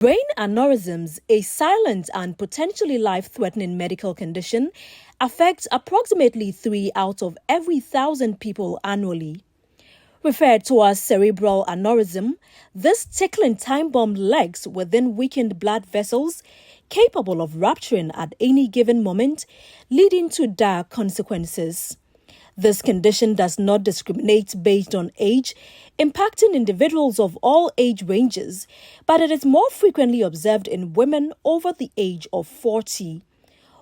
Brain aneurysms, a silent and potentially life-threatening medical condition, affects approximately 3 out of every 1,000 people annually. Referred to as cerebral aneurysm, this tickling time bomb lurks within weakened blood vessels, capable of rupturing at any given moment, leading to dire consequences. This condition does not discriminate based on age, impacting individuals of all age ranges, but it is more frequently observed in women over the age of 40.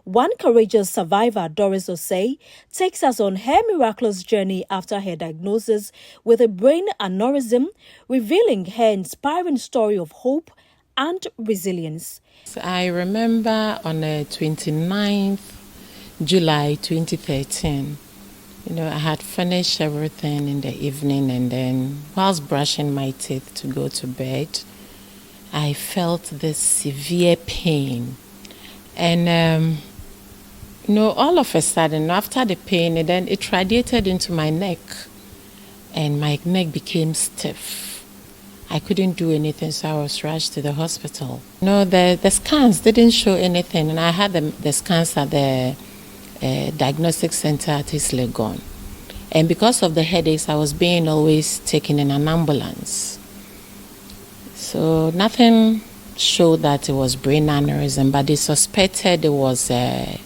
One courageous survivor, Doris Osei, takes us on her miraculous journey after her diagnosis with a brain aneurysm, revealing her inspiring story of hope and resilience. I remember on the 29th July 2013, I had finished everything in the evening, and then whilst brushing my teeth to go to bed, I felt this severe pain. And, all of a sudden, after the pain, then it radiated into my neck, and my neck became stiff. I couldn't do anything, so I was rushed to the hospital. The scans didn't show anything, and I had the scans at the diagnostic center at East Legon. And because of the headaches, I was being always taken in an ambulance. So nothing showed that it was brain aneurysm, but they suspected it was a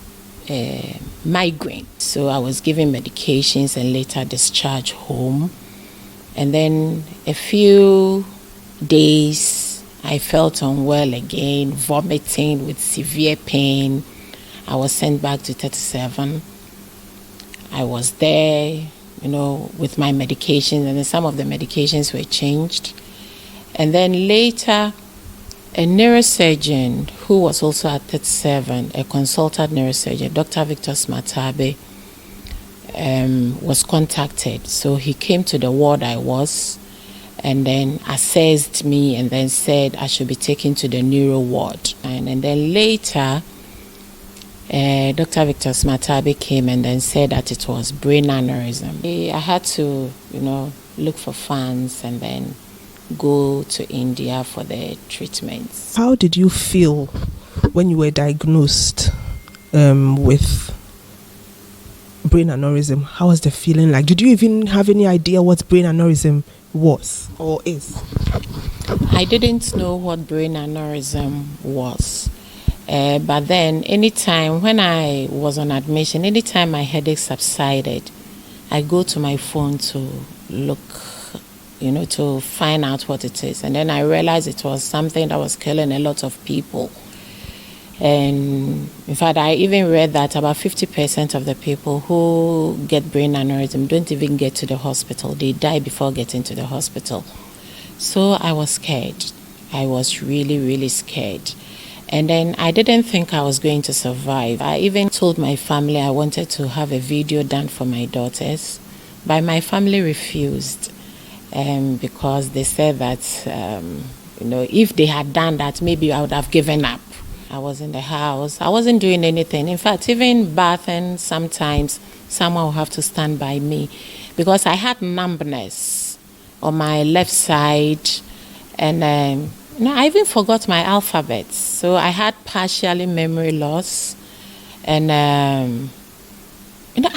migraine. So I was given medications and later discharged home. And then a few days, I felt unwell again, vomiting with severe pain. I was sent back to 37. I was there, with my medications, and then some of the medications were changed. And then later, a neurosurgeon who was also at 37, a consultant neurosurgeon, Dr. Victor Smatabe, was contacted. So he came to the ward I was, and then assessed me, and then said I should be taken to the neuro ward. And then later, Dr. Victor Smatabe came and then said that it was brain aneurysm. I had to, look for funds and then go to India for the treatments. How did you feel when you were diagnosed with brain aneurysm? How was the feeling like? Did you even have any idea what brain aneurysm was or is? I didn't know what brain aneurysm was. But then anytime when I was on admission, anytime my headache subsided, I go to my phone to look, to find out what it is. And then I realized it was something that was killing a lot of people. And in fact, I even read that about 50% of the people who get brain aneurysm don't even get to the hospital. They die before getting to the hospital. So I was scared. I was really, really scared. And then I didn't think I was going to survive. I even told my family I wanted to have a video done for my daughters, but my family refused because they said that, if they had done that, maybe I would have given up. I was in the house. I wasn't doing anything. In fact, even bathing, sometimes someone would have to stand by me because I had numbness on my left side, and I even forgot my alphabet. So I had partially memory loss, and I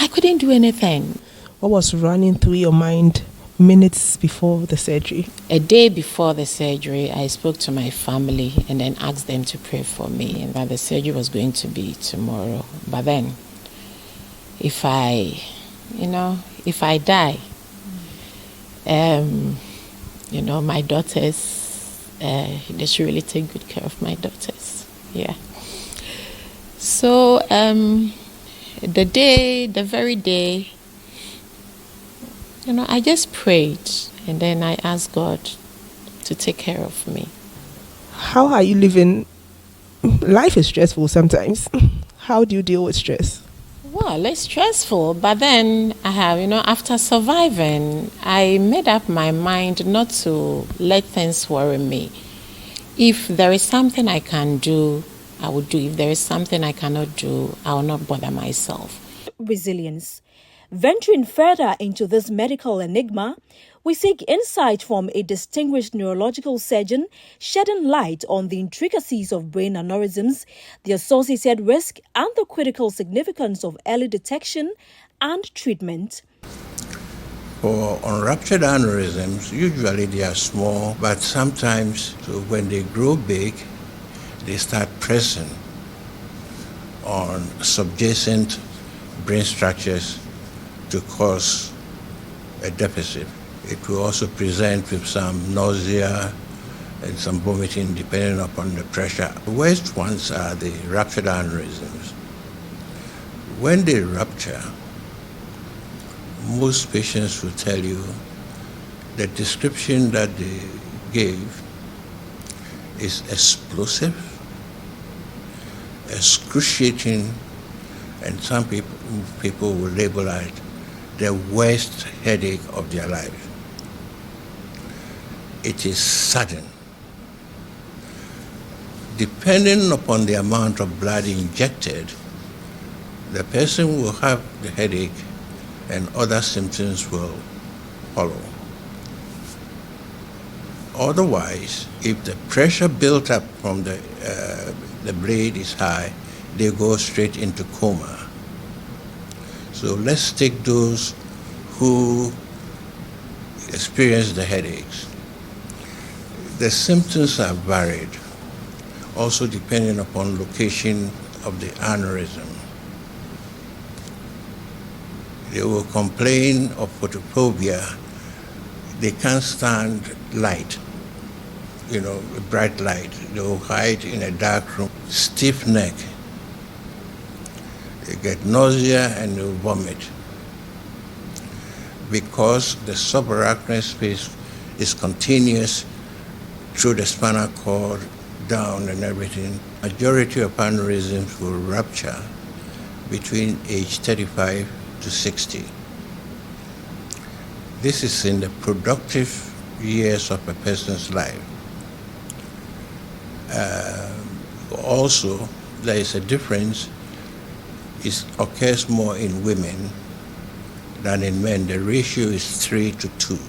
couldn't do anything. What was running through your mind minutes before the surgery? A day before the surgery, I spoke to my family and then asked them to pray for me, and that the surgery was going to be tomorrow. But then, if I die, my daughters, they should really take good care of my daughters. Yeah. So the very day, I just prayed, and then I asked God to take care of me. How are you living? Life is stressful sometimes. How do you deal with stress? Well, it's stressful, but then I have, after surviving, I made up my mind not to let things worry me. If there is something I can do, I will do. If there is something I cannot do, I will not bother myself. Resilience. Venturing further into this medical enigma, We seek insight from a distinguished neurological surgeon shedding light on the intricacies of brain aneurysms, the associated risk, and the critical significance of early detection and treatment. For unruptured aneurysms, usually they are small, but sometimes, so when they grow big, they start pressing on subjacent brain structures to cause a deficit. It will also present with some nausea and some vomiting depending upon the pressure. The worst ones are the ruptured aneurysms. When they rupture, most patients will tell you the description that they gave is explosive, excruciating, and some people will label it the worst headache of their life. It is sudden. Depending upon the amount of blood injected, the person will have the headache and other symptoms will follow. Otherwise, if the pressure built up from the blade is high, they go straight into coma. So let's take those who experience the headaches. The symptoms are varied, also depending upon location of the aneurysm. They will complain of photophobia. They can't stand light, bright light. They will hide in a dark room. Stiff neck. They get nausea and they will vomit because the subarachnoid space is continuous through the spinal cord, down and everything. Majority of aneurysms will rupture between age 35 to 60. This is in the productive years of a person's life. Also, there is a difference. It occurs more in women than in men. The ratio is 3 to 2.